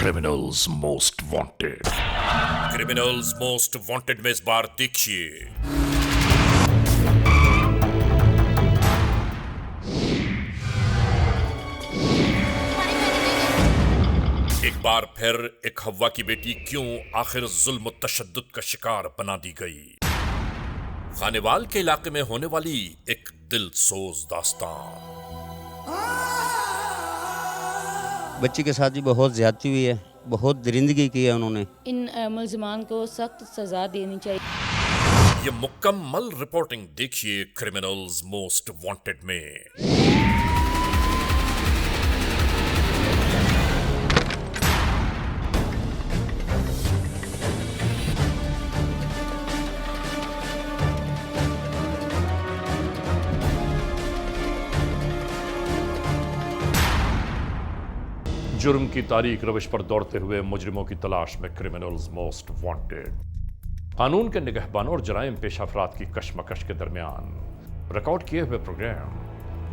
Criminals most wanted. Criminals most wanted में इस बार देखिए एक बार फिर एक हव्वा की बेटी क्यों आखिर जुल्म तशद्दुद का शिकार बना दी गई। खानेवाल के इलाके में होने वाली एक दिलसोज दास्तान। बच्ची के साथ भी बहुत ज्यादती हुई है, बहुत दरिंदगी की है उन्होंने। इन मुल्ज़िमान को सख्त सजा देनी चाहिए। ये मुकम्मल रिपोर्टिंग देखिए क्रिमिनल्स मोस्ट वांटेड में। जुर्म की तारीख रविश पर दौड़ते हुए मुजरिमों की तलाश में क्रिमिनल्स मोस्ट वांटेड। कानून के निगहबानों और जराइम पेश अफराद की कशमकश के दरमियान रिकॉर्ड किए हुए प्रोग्राम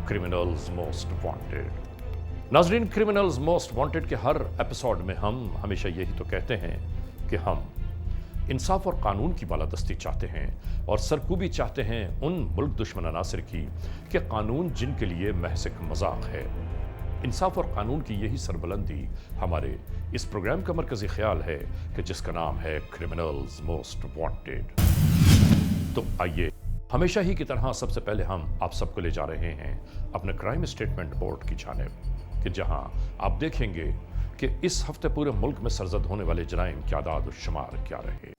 क्रिमिनल्स मोस्ट वांटेड। नाजरीन, क्रिमिनल्स मोस्ट वांटेड के हर एपिसोड में हम हमेशा यही तो कहते हैं कि हम इंसाफ और कानून की बालादस्ती चाहते हैं और सरकूबी चाहते हैं उन मुल्क दुश्मन अनासिर की कि कानून जिनके लिए महज एक मजाक है। इंसाफ और कानून की यही सरबुलंदी हमारे इस प्रोग्राम का मरकजी ख्याल है कि जिसका नाम है क्रिमिनल्स मोस्ट वांटेड। तो आइए हमेशा ही की तरह सबसे पहले हम आप सबको ले जा रहे हैं अपने क्राइम स्टेटमेंट बोर्ड की जानिब कि जहां आप देखेंगे कि इस हफ्ते पूरे मुल्क में सरजद होने वाले जराइम की आदाद और शुमार क्या रहे।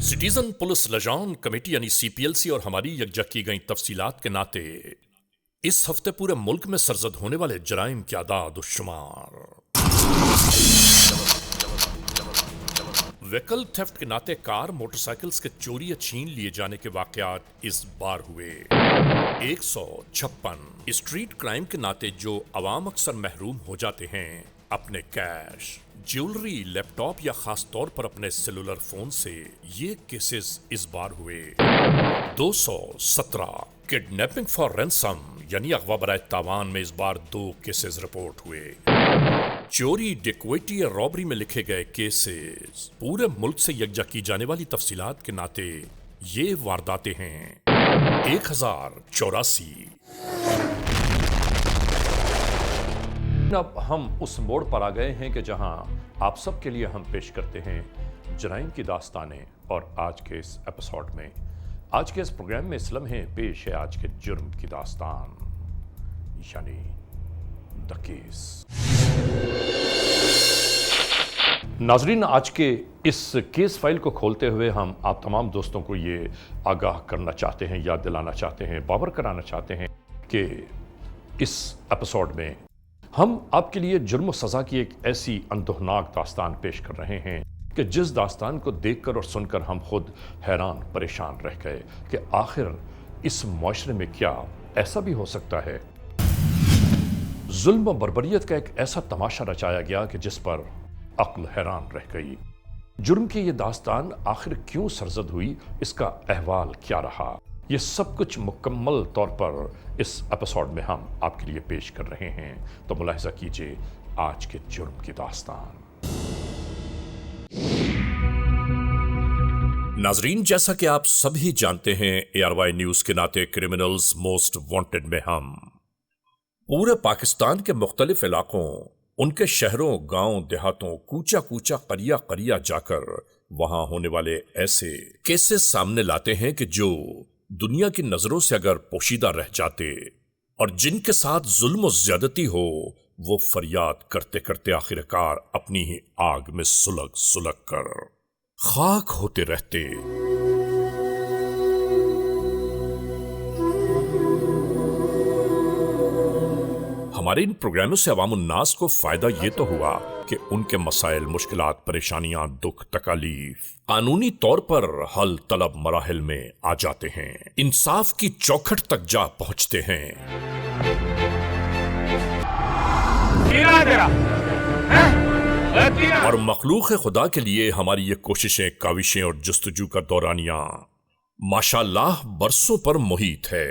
सिटीजन पुलिस लजान कमेटी यानी CPLC और हमारी यकजा की गई तफसीलात के नाते इस हफ्ते पूरे मुल्क में सरजद होने वाले जराइम की आदाद और शुमार। व्हीकल थेफ्ट के नाते कार मोटरसाइकिल्स के चोरी या छीन लिए जाने के वाकयात इस बार हुए 156। स्ट्रीट क्राइम के नाते जो अवाम अक्सर महरूम हो जाते हैं अपने कैश, ज्वेलरी, लैपटॉप या खास तौर पर अपने सेलुलर फोन से, ये केसेस इस बार हुए 217। किडनैपिंग फॉर रैंसम यानी अगवा बराए तावान में इस बार 2 केसेस रिपोर्ट हुए। चोरी, डिक्वेटी या रॉबरी में लिखे गए केसेस पूरे मुल्क से यकजा की जाने वाली तफसीलात के नाते ये वारदातें हैं 1084। अब हम उस मोड़ पर आ गए हैं कि जहां आप सब के लिए हम पेश करते हैं जराइम की दास्तानें। और आज के इस एपिसोड में, आज के इस प्रोग्राम में इस लम्हे पेश है आज के जुर्म की दास्तान यानी द केस। नाजरीन, आज के इस केस फाइल को खोलते हुए हम आप तमाम दोस्तों को ये आगाह करना चाहते हैं, याद दिलाना चाहते हैं, बावर कराना चाहते हैं कि इस एपिसोड में हम आपके लिए जुर्म सज़ा की एक ऐसी अंदोहनाक दास्तान पेश कर रहे हैं कि जिस दास्तान को देखकर और सुनकर हम खुद हैरान परेशान रह गए कि आखिर इस मुआशरे में क्या ऐसा भी हो सकता है। जुल्म बर्बरियत का एक ऐसा तमाशा रचाया गया कि जिस पर अक्ल हैरान रह गई। जुर्म की यह दास्तान आखिर क्यों सरजद हुई, इसका अहवाल क्या रहा, ये सब कुछ मुकम्मल तौर पर इस एपिसोड में हम आपके लिए पेश कर रहे हैं। तो मुलाहिजा कीजिए आज के जुर्म की दास्तान। नाजरीन, जैसा कि आप सभी जानते हैं, ARY न्यूज के नाते क्रिमिनल्स मोस्ट वांटेड में हम पूरे पाकिस्तान के मुख्तलिफ इलाकों, उनके शहरों, गांव, देहातों, कूचा कूचा, करिया करिया जाकर वहां होने वाले ऐसे केसेस सामने लाते हैं कि जो दुनिया की नजरों से अगर पोशीदा रह जाते और जिनके साथ जुल्म ज्यादती हो, वो फरियाद करते करते आखिरकार अपनी ही आग में सुलग सुलग कर खाक होते रहते। हमारे इन प्रोग्रामों से अवामुन नास को फायदा ये तो हुआ कि उनके मसाइल, मुश्किलात, परेशानियां, दुख, तकालीफ कानूनी तौर पर हल तलब मराहिल में आ जाते हैं, इंसाफ की चौखट तक जा पहुंचते हैं। और मखलूक खुदा के लिए हमारी ये कोशिशें, काविशें और जुस्तजू का दौरानिया माशाल्लाह बरसों पर मुहित है।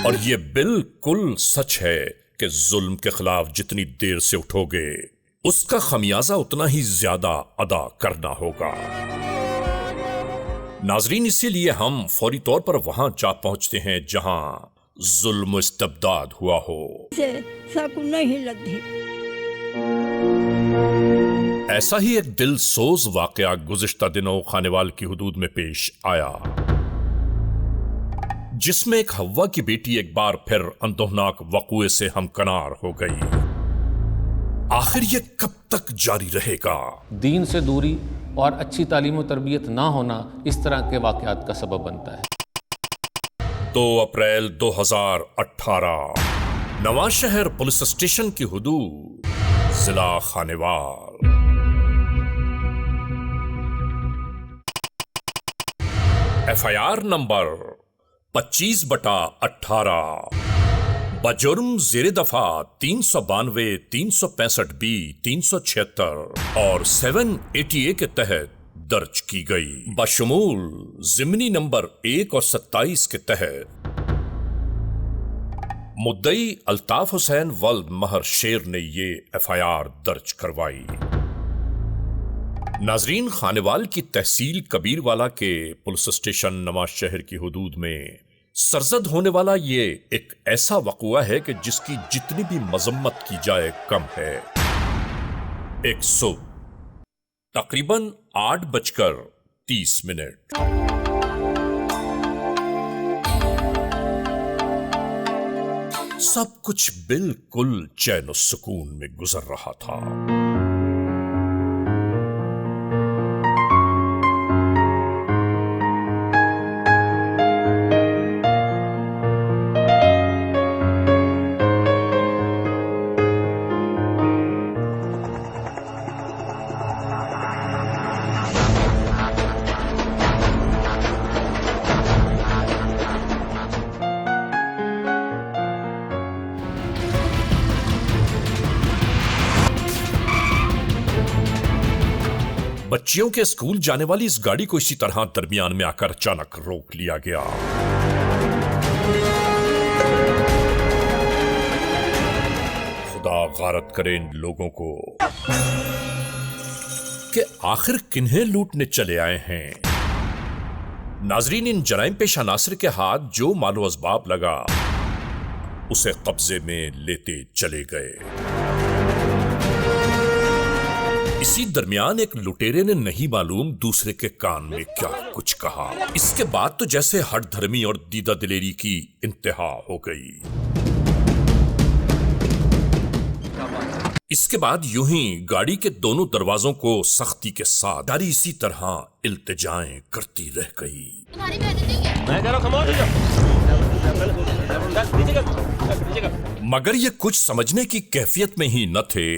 और ये बिल्कुल सच है कि जुल्म के खिलाफ जितनी देर से उठोगे उसका खमियाजा उतना ही ज्यादा अदा करना होगा। नाजरीन, इसीलिए हम फौरी तौर पर वहां जा पहुंचते हैं जहां जुल्म इस्तबदाद हुआ हो। नहीं लगती। ऐसा ही एक दिल सोज वाकया गुज़िश्ता दिनों खानेवाल की हुदूद में पेश आया, जिसमें एक हव्वा की बेटी एक बार फिर अंदोहनाक वक़ूए से हमकनार हो गई। आखिर ये कब तक जारी रहेगा? दीन से दूरी और अच्छी तालीम और तरबियत ना होना इस तरह के वाकयात का सबब बनता है। 2 अप्रैल 2018 नवाशहर पुलिस स्टेशन की हुदूद, जिला खानेवाल। FIR नंबर 25/18 बजुर्म जेर दफा 392, 365B, 376 और 780A के तहत दर्ज की गई, बशमूल जिमनी नंबर 1 और 27 के तहत। मुद्दई अल्ताफ हुसैन वल्द महर शेर ने ये FIR दर्ज करवाई। नाजरीन, खानेवाल की तहसील कबीरवाला के पुलिस स्टेशन नवाशहर की हुदूद में सरजद होने वाला ये एक ऐसा वक़ूआ है कि जिसकी जितनी भी मजम्मत की जाए कम है। एक सुबह तकरीबन 8:30 सब कुछ बिल्कुल चैन और सुकून में गुजर रहा था। बच्चियों के स्कूल जाने वाली इस गाड़ी को इसी तरह दरमियान में आकर अचानक रोक लिया गया। खुदा गारत करे इन लोगों को कि आखिर किन्हें लूटने चले आए हैं। नाजरीन, इन जराइम पेशा नासिर के हाथ जो मालो असबाब लगा उसे कब्जे में लेते चले गए। इसी दरमियान एक लुटेरे ने नहीं मालूम दूसरे के कान में क्या कुछ कहा। इसके बाद तो जैसे हठ धर्मी और दीदा दिलेरी की इंतहा हो गई। इसके बाद यूं ही गाड़ी के दोनों दरवाजों को सख्ती के साथ गाड़ी इसी तरह इल्तिजाएं करती रह गई। मगर ये कुछ समझने की कैफियत में ही न थे।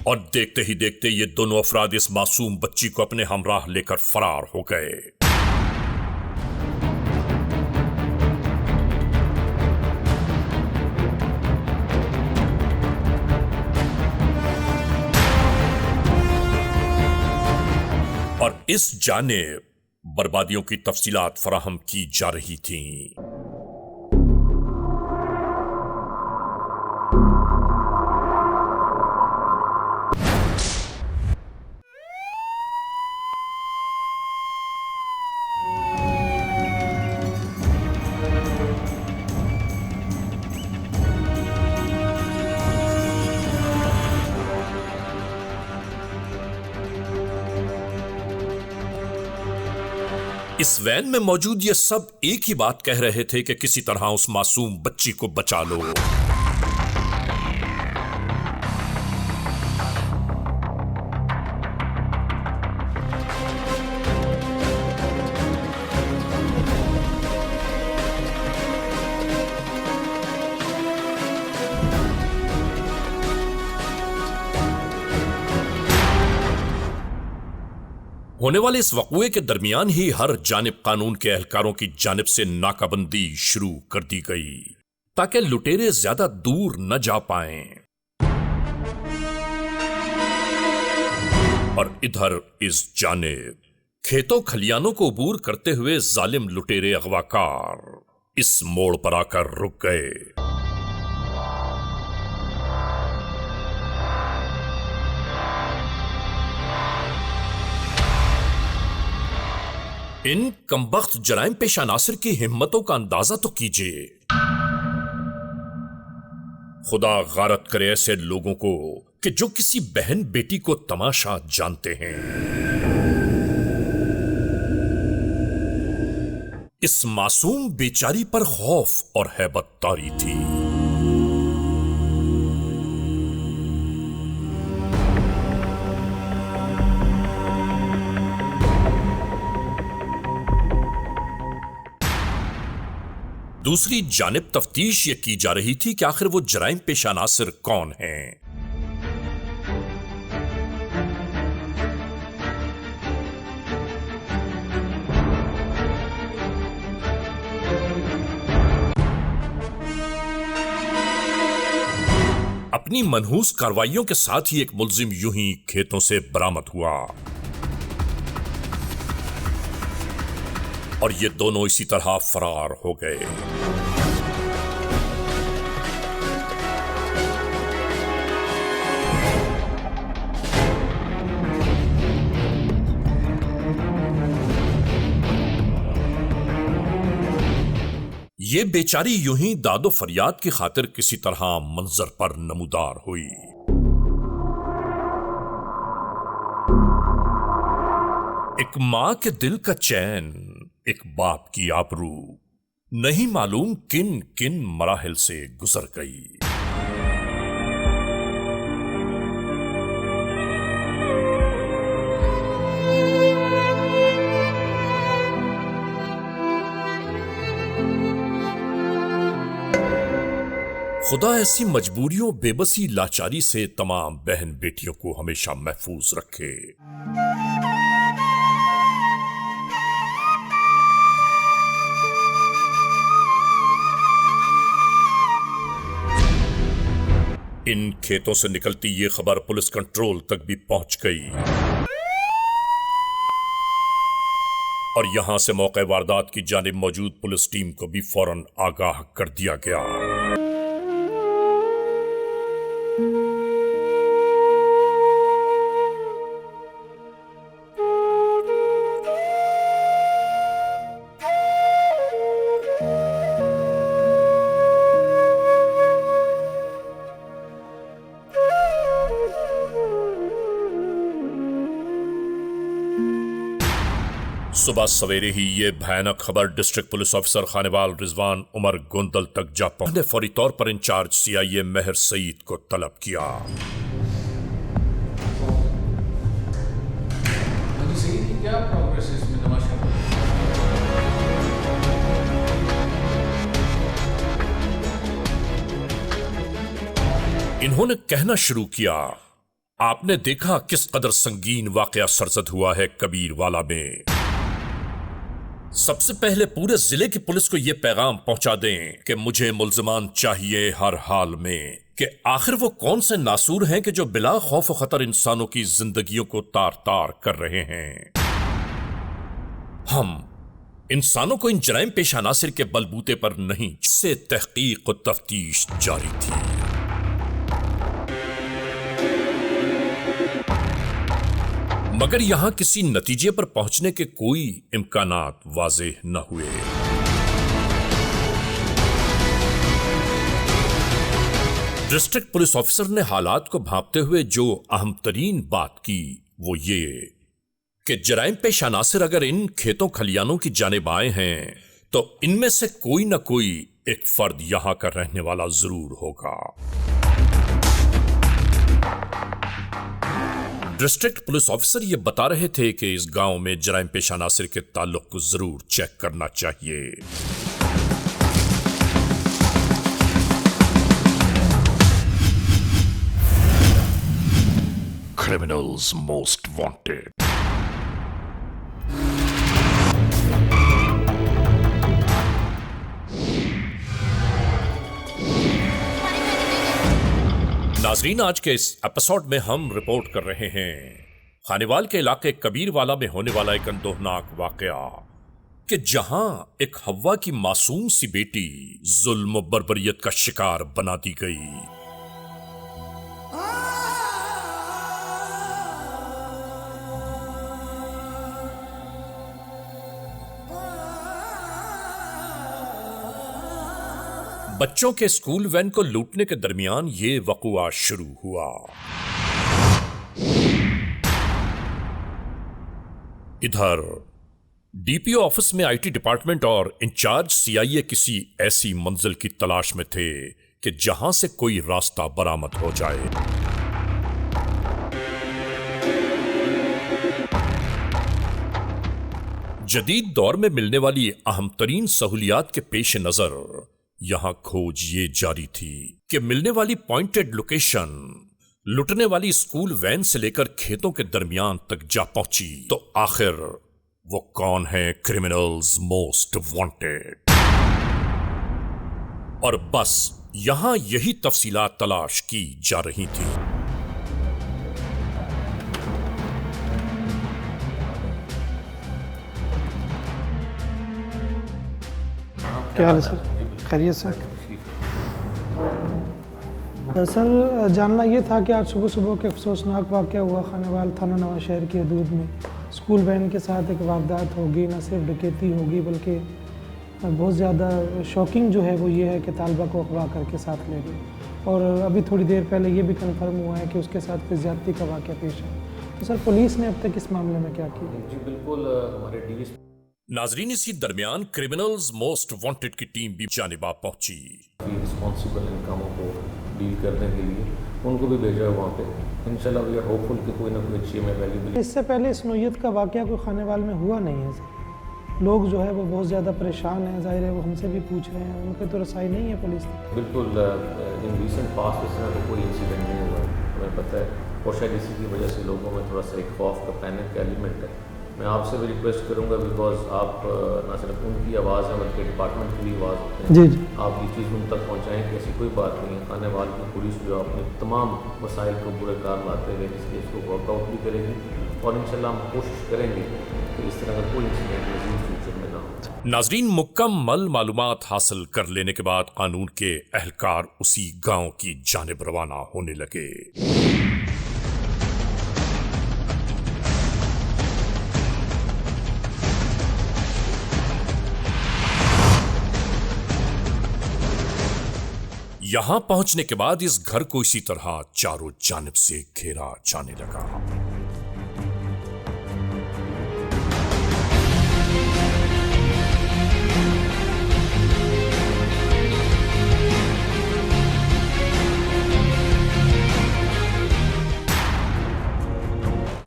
और देखते ही देखते ये दोनों अफराद इस मासूम बच्ची को अपने हमराह लेकर फरार हो गए। और इस जानिब बर्बादियों की तफसीलात फराहम की जा रही थीं। इस वैन में मौजूद ये सब एक ही बात कह रहे थे कि किसी तरह उस मासूम बच्ची को बचा लो। होने वाले इस वक़ूए के दरमियान ही हर जानिब कानून के एहलकारों की जानिब से नाकाबंदी शुरू कर दी गई ताकि लुटेरे ज्यादा दूर न जा पाएं। और इधर इस जानिब खेतों खलियानों को अबूर करते हुए जालिम लुटेरे अगवाकार इस मोड़ पर आकर रुक गए। इन कमबख्त जराइम पेशा नासिर की हिम्मतों का अंदाजा तो कीजिए। खुदा गारत करे ऐसे लोगों को कि जो किसी बहन बेटी को तमाशा जानते हैं। इस मासूम बेचारी पर खौफ और हैबत तारी थी। दूसरी जानिब तफ्तीश ये की जा रही थी कि आखिर वो जराइम पेशा नासिर कौन हैं। अपनी मनहूस कार्रवाइयों के साथ ही एक मुल्जिम यूं ही खेतों से बरामद हुआ और ये दोनों इसी तरह फरार हो गए। ये बेचारी यूं ही दादो फरियाद की खातिर किसी तरह मंजर पर नमूदार हुई। एक मां के दिल का चैन, एक बाप की आबरू, नहीं मालूम किन किन मराहिल से गुजर गई। खुदा ऐसी मजबूरियों, बेबसी, लाचारी से तमाम बहन बेटियों को हमेशा महफूज रखे। इन खेतों से निकलती ये खबर पुलिस कंट्रोल तक भी पहुंच गई और यहां से मौके वारदात की जानिब मौजूद पुलिस टीम को भी फौरन आगाह कर दिया गया। सुबह सवेरे ही ये भयानक खबर district police officer Khanewal Rizwan Umar Gondal तक जा पहुंचने फौरी तौर पर इंचार्ज सीआईए मेहर सईद को तलब किया। क्या प्रोग्रेस है इसमें तमाशा? इन्होंने कहना शुरू किया, आपने देखा किस कदर संगीन वाकया सरजद हुआ है कबीरवाला में। सबसे पहले पूरे जिले की पुलिस को यह पैगाम पहुंचा दें कि मुझे मुल्जिमान चाहिए हर हाल में, कि आखिर वो कौन से नासूर हैं कि जो बिला खौफ और खतर इंसानों की जिंदगियों को तार तार कर रहे हैं। हम इंसानों को इन जराइम पेशा नासिर के बलबूते पर नहीं, जिससे तहकीक और तफ्तीश जारी थी। मगर यहां किसी नतीजे पर पहुंचने के कोई इम्कानात वाज़ेह न हुए। डिस्ट्रिक्ट पुलिस ऑफिसर ने हालात को भांपते हुए जो अहम तरीन बात की वो ये कि जराइम पेशा नासिर अगर इन खेतों खलियानों की जानिब आए हैं तो इनमें से कोई न कोई एक फर्द यहां का रहने वाला जरूर होगा। डिस्ट्रिक्ट पुलिस ऑफिसर ये बता रहे थे कि इस गांव में जराइम पेशा नासिर के ताल्लुक को जरूर चेक करना चाहिए। Criminals most wanted. नाजरीन, आज के इस एपिसोड में हम रिपोर्ट कर रहे हैं खानेवाल के इलाके कबीरवाला में होने वाला एक अंदोहनाक वाकया कि जहां एक हव्वा की मासूम सी बेटी जुल्म बर्बरियत का शिकार बना दी गई। बच्चों के स्कूल वैन को लूटने के दरमियान ये वक़ुआ शुरू हुआ। इधर डीपीओ ऑफिस में आईटी डिपार्टमेंट और इंचार्ज सीआईए किसी ऐसी मंजिल की तलाश में थे कि जहां से कोई रास्ता बरामद हो जाए। जदीद दौर में मिलने वाली अहम तरीन सहूलियात के पेश नजर यहां खोज ये जारी थी कि मिलने वाली पॉइंटेड लोकेशन लुटने वाली स्कूल वैन से लेकर खेतों के दरमियान तक जा पहुंची। तो आखिर वो कौन है क्रिमिनल्स मोस्ट वांटेड? और बस यहां यही तफसीलात तलाश की जा रही थी। क्या हाल है सर? खैरियत सर? दरअसल जानना ये था कि आज सुबह सुबह के अफसोसनाक वाक़या हुआ खानेवाल थाना नवां शहर की हदूद में। स्कूल वैन के साथ एक वारदात होगी, न सिर्फ डकैती होगी बल्कि बहुत ज़्यादा शॉकिंग जो है वो ये है कि तालबा को अगवा करके साथ ले गए। और अभी थोड़ी देर पहले ये भी कंफर्म हुआ है कि उसके साथ कोई ज़्यादती का वाक़या पेश है। तो सर पुलिस ने अब तक इस मामले में क्या किया? जी बिल्कुल, हमारे डीएसपी नाजरीन, इसी दरमियान क्रिमिनल्स मोस्ट वांटेड की टीम भी जानिबा पहुंची। रिस्पॉन्सिबल इन कामों को डील करने के लिए उनको भी भेजा है वहाँ पे। इंशाल्लाह वी आर होपफुल कि कोई ना कोई अच्छी में वैल्यूबल। इससे पहले इस नोयत का वाक़या कोई खानेवाल में हुआ नहीं है सर। लोग जो है वो बहुत ज़्यादा परेशान हैं, ज़ाहिर है वो हमसे भी पूछ रहे हैं, उन पर तो रसाई नहीं है पुलिस की। बिल्कुल, इन रिसेंट पास्ट इस तरह का कोई इंसिडेंट नहीं हुआ है, हमें पता है। और शायद इसी की वजह से लोगों में थोड़ा सा एक खौफ का, पैनिक का एलिमेंट है। मैं आपसे भी रिक्वेस्ट करूंगा बिकॉज आप ना सिर्फ उनकी आवाज़ है बल्कि डिपार्टमेंट की भी आवाज़ होती है। जी जी, आप ये चीज़ उन तक पहुंचाएं कि ऐसी कोई बात नहीं है। खानेवाल की पुलिस जो अपने तमाम वसाइल को पूरे कार लाते हुए इस केस को वर्कआउट भी करेगी और इंशाल्लाह हम कोशिश करेंगे कि इस तरह का कोई इंसिडेंट मज़ीद फ्यूचर में ना हो। नाजरीन, मुकम्मल मालूमात हासिल कर लेने के बाद कानून के एहलकार उसी गांव की जानिब रवाना होने लगे। यहां पहुंचने के बाद इस घर को इसी तरह चारों जानिब से घेरा जाने लगा।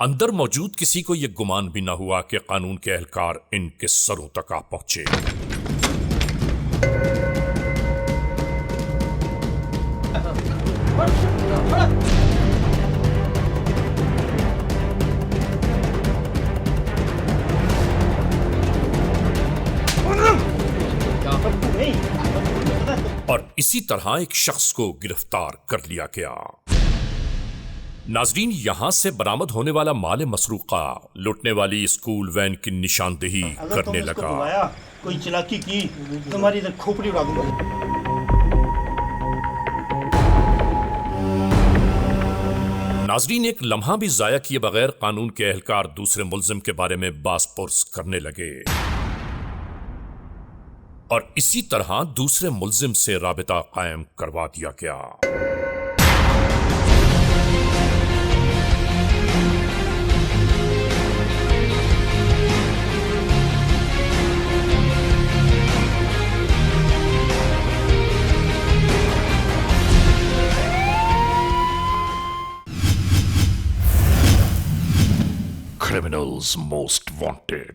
अंदर मौजूद किसी को यह गुमान भी न हुआ कि कानून के एहलकार इनके सरों तक आ पहुंचे। और इसी तरह एक शख्स को गिरफ्तार कर लिया गया। नाजरीन, यहां से बरामद होने वाला माल मसरूका लुटने वाली स्कूल वैन की निशानदेही करने लगा। कोई चालाकी की तुम्हारी तो खोपड़ी उड़ा दूंगा। नाजरीन, एक लम्हा भी जाया किए बगैर कानून के एहलकार दूसरे मुल्जिम के बारे में बासपुर्स करने लगे और इसी तरह दूसरे मुल्जिम से राबिता कायम करवा दिया गया। Criminals most wanted.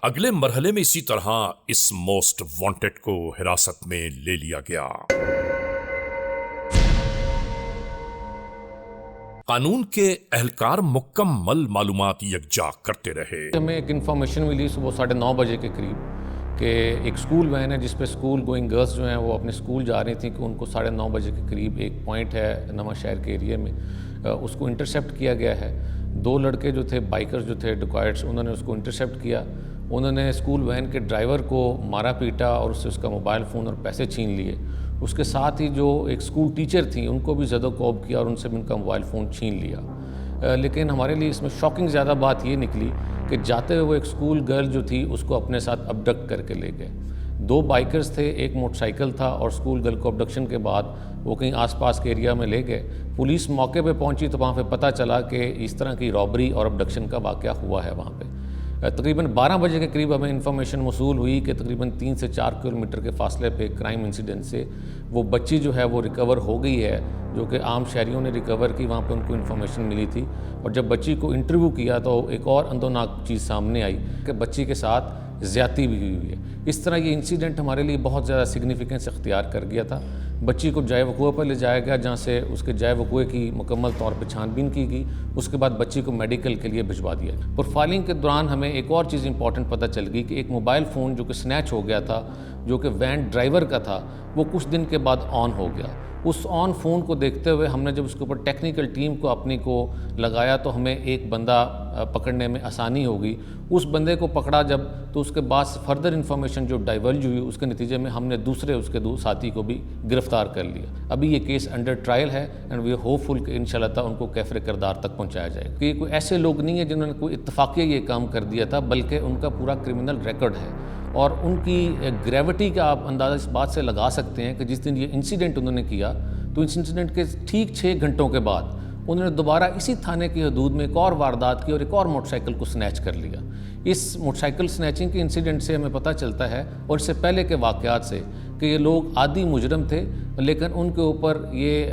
अगले मरहले में इसी तरह इस मोस्ट वांटेड को हिरासत में ले लिया गया। कानून के एहलकार मुकम्मल मालूमात यकजा करते रहे। हमें एक इन्फॉर्मेशन मिली सुबह 9:30 बजे के करीब कि एक स्कूल वैन है जिस पे स्कूल गोइंग गर्ल्स जो हैं वो अपने स्कूल जा रही थी कि उनको 9:30 बजे के करीब एक पॉइंट है नवा शहर के एरिया में, उसको इंटरसेप्ट किया गया है। 2 लड़के जो थे बाइकर्स जो थे डिकॉयट्स, उन्होंने उसको इंटरसेप्ट किया। उन्होंने स्कूल वैन के ड्राइवर को मारा पीटा और उससे उसका मोबाइल फ़ोन और पैसे छीन लिए। उसके साथ ही जो एक स्कूल टीचर थी उनको भी ज़दोकोब किया और उनसे भी उनका मोबाइल फ़ोन छीन लिया। लेकिन हमारे लिए इसमें शॉकिंग ज़्यादा बात ये निकली कि जाते हुए एक स्कूल गर्ल जो थी उसको अपने साथ अबडक्ट करके ले गए। 2 बाइकर्स थे, एक मोटरसाइकिल था और स्कूल गर्ल को अबडक्शन के बाद वो कहीं आसपास के एरिया में ले गए। पुलिस मौके पे पहुंची तो वहाँ पे पता चला कि इस तरह की रॉबरी और अबडक्शन का वाक़या हुआ है वहाँ पे। तकरीबन 12 बजे के करीब हमें इन्फॉर्मेशन मौसूल हुई कि तकरीबन 3 से 4 किलोमीटर के फासले पे क्राइम इंसिडेंट से वो बच्ची जो है वो रिकवर हो गई है, जो कि आम शहरियों ने रिकवर की, वहाँ पे उनको इन्फॉर्मेशन मिली थी। और जब बच्ची को इंटरव्यू किया तो एक और अंदोनाक चीज़ सामने आई कि बच्ची के साथ ज़्यादती भी हुई है। इस तरह ये इंसिडेंट हमारे लिए बहुत ज़्यादा सिग्निफिकेंस इख्तियार कर गया था। बच्ची को जाए वक़ूअ पर ले जाया गया, जहाँ से उसके जाए वक़ूअ की मुकम्मल तौर पर छानबीन की गई। उसके बाद बच्ची को मेडिकल के लिए भिजवा दिया। प्रोफाइलिंग के दौरान हमें एक और चीज़ इंपॉर्टेंट पता चल गई कि एक मोबाइल फ़ोन जो कि स्नैच हो गया था, जो कि वैन ड्राइवर का था, वो कुछ दिन के बाद ऑन हो गया। उस ऑन फ़ोन को देखते हुए हमने जब उसके ऊपर टेक्निकल टीम को अपनी को लगाया तो हमें एक बंदा पकड़ने में आसानी होगी। उस बंदे को पकड़ा जब, तो उसके बाद फर्दर इन्फॉर्मेशन जो डाइवर्ज हुई उसके नतीजे में हमने दूसरे उसके 2 साथी को भी गिरफ़्तार कर लिया। अभी ये केस अंडर ट्रायल है एंड वी आर होपफुल कि इंशाल्लाह ताला उनको कैफ़र किरदार तक पहुँचाया जाएगा। कि कोई ऐसे लोग नहीं है जिन्होंने कोई इत्तफाक़िया ये काम कर दिया था, बल्कि उनका पूरा क्रिमिनल रिकॉर्ड है। और उनकी ग्रेविटी का आप अंदाज़ा इस बात से लगा सकते हैं कि जिस दिन ये इंसिडेंट उन्होंने किया तो इस इंसिडेंट के ठीक 6 घंटों के बाद उन्होंने दोबारा इसी थाने की हदूद में एक और वारदात की और एक और मोटरसाइकिल को स्नैच कर लिया। इस मोटरसाइकिल स्नैचिंग के इंसिडेंट से हमें पता चलता है और इससे पहले के वाक़यात से कि ये लोग आदी मुजरम थे, लेकिन उनके ऊपर ये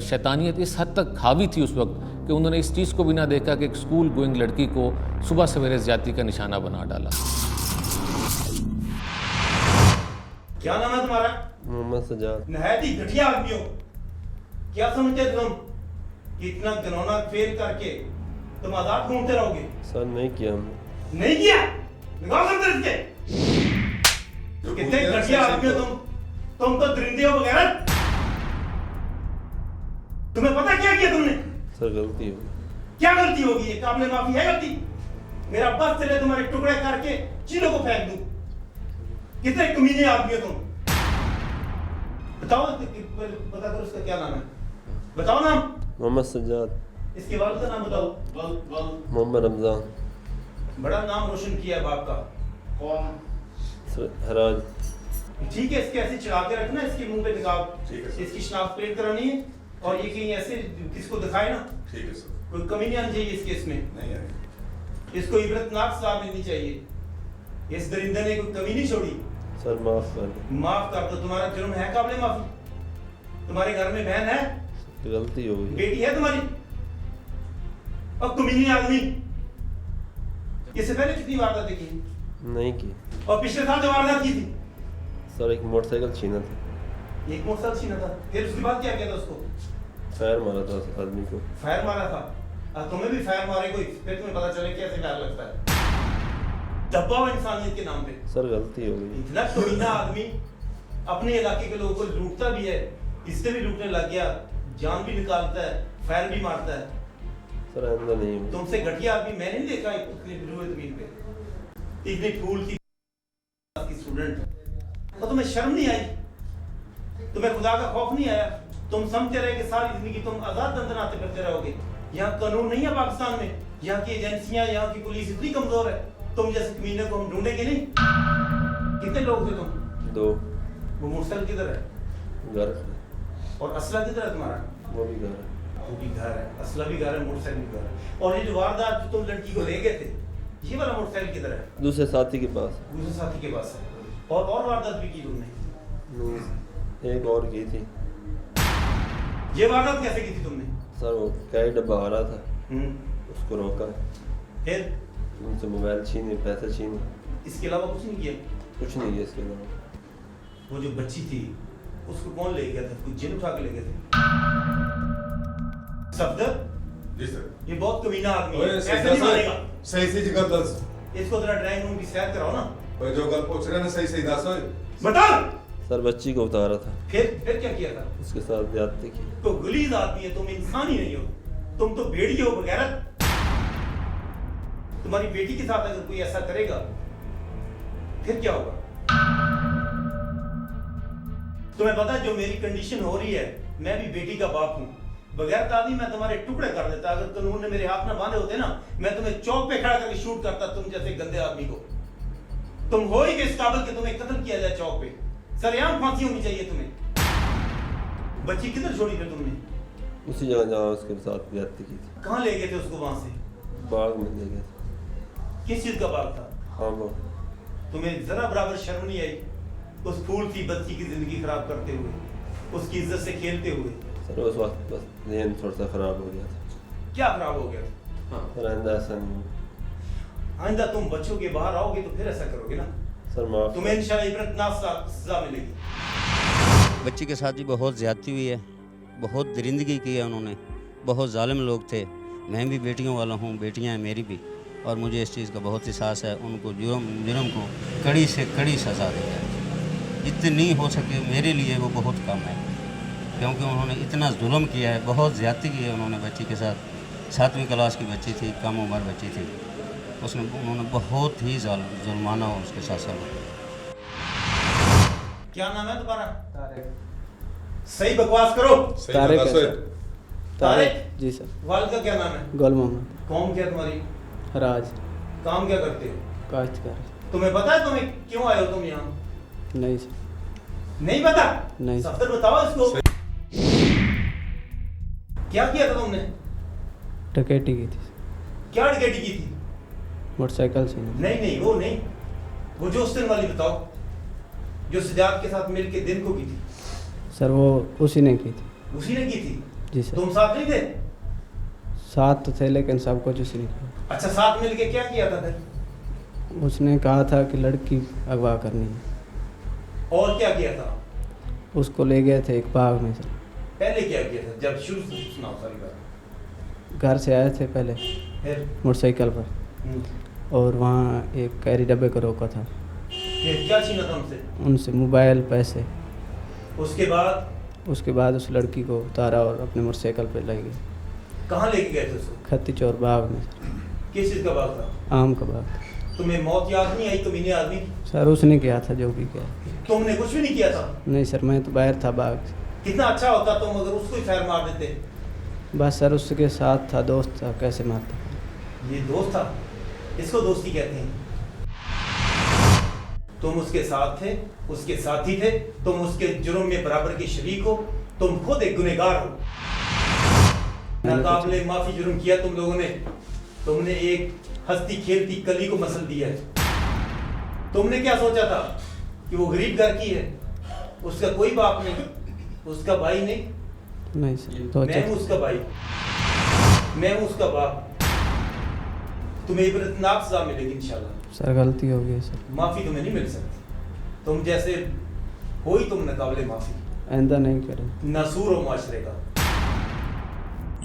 शैतानियत इस हद तक हावी थी उस वक्त कि उन्होंने इस चीज़ को भी ना देखा कि एक स्कूल गोइंग लड़की को सुबह सवेरे ज़्यादती का निशाना बना डाला। क्या नाम है तुम्हारा? मोहम्मद सजाद। नहायत ही घटिया आदमी हो। क्या समझते तुम कि इतना घिनौना फेल करके तुम आजाद घूमते रहोगे? सर नहीं किया हमने। नहीं किया? निकाल सकते इसके। कितने घटिया आदमी हो तुम तो दरिंदे हो वगैरह। तुम्हें पता क्या किया तुमने? सर गलती हो। क्या गलती होगी? ये काबिल माफी है गलती? मेरा बस चले तुम्हारे टुकड़े करके चीलों को फेंक दूं। कितने कमीने आदमी हो तुम? बताओ, पता करो उसका क्या नाम है। बताओ नाम। मोहम्मद सजाद। इसके वालिद का नाम बताओ। मोहम्मद रमजान। बड़ा नाम रोशन किया बाप का। कौन? हराज। ठीक है, इसके ऐसे चढ़ा के रखना, इसके मुंह पे निकाब, इसकी शनाख्त प्लेट करानी है और ये कहीं ऐसे किसको दिखाए ना। ठीक है सर। कोई कमी नहीं आनी चाहिए इस केस में। नहीं है। इसको इबरतनाक सजा मिलनी चाहिए। इस दरिंदे ने कोई कमी नहीं छोड़ी। सर माफ कर। माफ कर दो, तुम्हारा जुर्म है काबिल माफी। तुम्हारे घर में बहन है, गलती हो गई। बेटी है तुम्हारी, और कमीनी आदमी। इससे पहले कितनी वारदातें की? नहीं की। और पिछले साल जो वारदात की थी? सर एक मोटरसाइकिल छीना था। एक मोटरसाइकिल छीना था। फिर उसके बाद क्या किया था? उसको फायर मारा था आदमी को। फायर मारा था? अब तुम्हें भी फायर मारे कोई, फिर तुम्हें पता चले कैसे फायर लगता है। दबा हुआ इंसानियत के नाम पे। सर गलती हो गई। इतना कमीना आदमी अपने इलाके के लोगों को लूटता भी है, इससे भी लूटने लग गया, जान भी निकालता है, फायर भी मारता है। सर आइंदा नहीं। तुमसे घटिया आदमी मैंने नहीं देखा इतनी रुए जमीन पे, इतनी फूल की स्टूडेंट। और तुम्हें शर्म नहीं आई? तुम्हें खुदा का खौफ नहीं आया? तुम समझते रहे कि सारी जिंदगी तुम आजाद दंदनाते करते रहोगे। यहाँ कानून नहीं है पाकिस्तान में, यहाँ की एजेंसियां, यहाँ की पुलिस इतनी कमजोर है, तुम जैसे कमीने को हम ढूंढेंगे नहीं। कितने लोग थे तुम? 2। वो मोटरसाइकिल किधर है? घर। और असला किधर है तुम्हारा? वो भी घर है। वो भी घर है, असला भी घर है, मोटरसाइकिल भी घर है। और ये जो वारदात जो तुम लड़की को ले गए थे, ये वाला मोटरसाइकिल किधर है? दूसरे साथी के पास। दूसरे साथी के पास है। और वारदात भी की तुमने? एक और की थी। ये वारदात कैसे की थी तुमने? सर वो क्या डब्बा आ रहा था, उसको रोका। फिर उनसे मोबाइल छीने, पैसे छीने, इसके अलावा कुछ नहीं किया? कुछ नहीं है इसके अलावा। वो जो बच्ची थी उसको कौन ले गया था? कुछ जिन उठा के ले गए थे? सफदर जी सर। ये बहुत कमीना आदमी है, ओए, ऐसे नहीं मारेगा। सही सही जगह दस। इसको जरा ड्राइंग रूम की सैर कराओ ना। ओए जो गल पूछ रहे हैं ना सही सही दस ओए। बता। सर बच्ची को उतारा था, फिर क्या किया था? उसके साथ ज्यादती की। तो गुलीज आदमी है, तुम इंसान ही नहीं हो, तुम तो भेड़िए हो बगैरत। तुम्हारी बेटी के साथ अगर कोई ऐसा करेगा फिर क्या होगा? तुम्हें पता है जो मेरी कंडीशन हो रही है, मैं भी बेटी का बाप हूं। बगैर आदमी मैं तुम्हारे टुकड़े कर देता। अगर कानून ने मेरे हाथ में बांधे होते ना, मैं तुम्हें चौक पे खड़ा करके शूट करता, तुम जैसे गंदे आदमी को। तुम हो ही इस काबिल कि तुम्हें कत्ल किया जाए चौक पे। सरेआम फांसी होनी चाहिए तुम्हें। बच्ची किधर छोड़ी फिर तुमने? उसी जगह जहाँ उसके साथ ज्यादती की थी। कहाँ ले गए थे उसको? वहां से बाग में ले गए थे। किस चीज का बाग था? हाँ वो। तुम्हें जरा बराबर शर्म नहीं आई उस फूल सी बच्ची की जिंदगी खराब करते हुए, उसकी इज्जत से खेलते हुए? सर उस वक्त बस ज़हन थोड़ा सा खराब हो गया था। क्या खराब हो गया? हाँ। सर आइंदा ऐसा नहीं। आइंदा तुम बच्चोगे, बाहर आओगे तो फिर ऐसा करोगे ना? सर माफ। तुम्हें इंशाल्लाह इबरतनाक सजा मिलेगी। बच्ची के साथ भी बहुत ज़्यादती हुई है, बहुत दरिंदगी की है उन्होंने, बहुत जालिम लोग थे। मैं भी बेटियों वाला हूँ, बेटियाँ हैं मेरी भी, और मुझे इस चीज़ का बहुत एहसास है। उनको जुर्म को कड़ी से कड़ी सज़ा दी जाए, जितनी हो सके मेरे लिए वो बहुत कम है, क्योंकि उन्होंने इतना जुल्म किया है, बहुत ज़्यादती की है उन्होंने बच्ची के साथ। 7वीं क्लास की बच्ची थी, कम उम्र बच्ची थी, उन्होंने बहुत ही जुल्माना उसके साथ सलूक। क्या नाम है तुम्हारा? सही बकवास करो। तारिक है सर। तारिक जी सर। वालिद का क्या नाम है? गुल मोहम्मद। कौम क्या तुम्हारी? राज। काम क्या करते हो? काश्तकार। तुम्हें पता है तुम्हें क्यों आए हो तुम यहाँ? नहीं सर। नहीं पता? नहीं। सफदर बताओ इसको। क्या किया था तुमने? डकैती की थी। क्या डकैती की थी? मोटरसाइकिल से। नहीं वो नहीं, वो जो उस दिन वाली बताओ, जो सजाद के साथ मिलके दिन को की थी। सर वो उसी ने की थी। उसी ने की थी? जी सर। तुम साथ नहीं थे? साथ तो थे लेकिन सब कुछ उसी ने किया। अच्छा, साथ मिलके क्या किया था फिर? उसने कहा था कि लड़की अगवा करनी है। और क्या किया था? उसको ले गए थे एक बाग में सर। पहले क्या किया था? जब शुरू से सुनाओ सारी बात। घर से आए थे पहले फिर? मोटरसाइकिल पर, और वहाँ एक कैरी डब्बे को रोका था। फिर क्या छीना था उनसे? उनसे मोबाइल, पैसे। उसके बाद? उसके बाद उस लड़की को उतारा और अपने मोटरसाइकिल पे ले गए। कहाँ लेके गए थे उसको? खत्ती चौर बाग में सर। किस चीज़ का बाग था? आम का बाग। तुम्हें मौत याद नहीं आई कमीने आदमी? सर उसने किया था जो भी किया। तुमने कुछ भी नहीं किया था? नहीं सर, मैं तो बाहर था बाग से। कितना अच्छा होता तुम अगर उसको ही फैर मार देते। बस सर उसके साथ था, दोस्त था, कैसे मारता। ये दोस्त था? इसको दोस्ती कहते हैं। तुम उसके साथ थे, उसके साथी थे, तुम उसके जुर्म में बराबर के शरीक हो, तुम खुद एक गुनहगार हो। नाकाबिले माफी जुर्म किया तुम लोगों ने। तुमने एक हंसती खेलती कली को मसल दिया है। तुमने क्या सोचा था कि वो गरीब घर की है, उसका कोई बाप नहीं, उसका भाई नहीं सर। तो मैं हूं उसका भाई, मैं हूं उसका बाप। तुम्हें इबरतनाक सजा मिलेगी इंशाल्लाह। सर गलती हो गई सर। माफी तुम्हें नहीं मिल सकती। तुम जैसे हो ही तुम नाकाबिले माफी। आइंदा नहीं करें। नासूर हो माशरे का।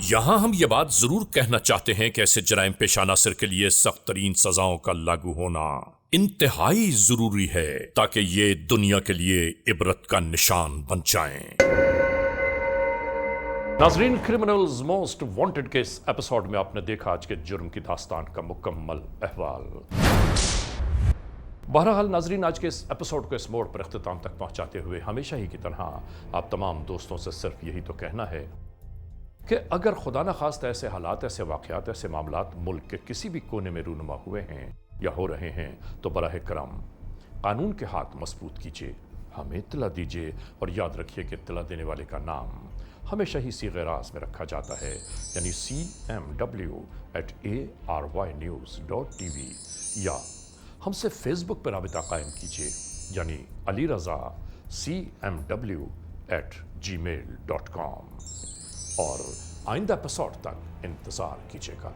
यहां हम ये बात जरूर कहना चाहते हैं कि ऐसे जराइम पेश अनासर के लिए सख्त तरीन सजाओं का लागू होना इंतहाई जरूरी है, ताकि ये दुनिया के लिए इबरत का निशान बन जाएं। नाजरीन, क्रिमिनल्स मोस्ट वांटेड के इस एपिसोड में आपने देखा आज के जुर्म की दास्तान का मुकम्मल अहवाल। बहरहाल नाजरीन, आज के इस एपिसोड को इस मोड़ पर इख्तिताम तक पहुंचाते हुए हमेशा ही की तरह आप तमाम दोस्तों से सिर्फ यही तो कहना है कि अगर खुदा न खास्ता ऐसे हालात, ऐसे वाक़यात, ऐसे मामलात मुल्क के किसी भी कोने में रूनुमा हुए हैं या हो रहे हैं, तो बराह करम कानून के हाथ मजबूत कीजिए, हमें इत्तला दीजिए, और याद रखिए कि इत्तला देने वाले का नाम हमेशा ही सीग़े-ए-राज़ में रखा जाता है, यानी cmw@arYnews.tv, या हमसे फेसबुक पर राबिता कायम कीजिए, यानी अली रज़ा cmw@gmail.com, और आइंदा एपिसोड तक इंतज़ार कीजिएगा।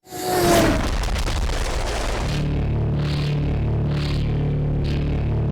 है।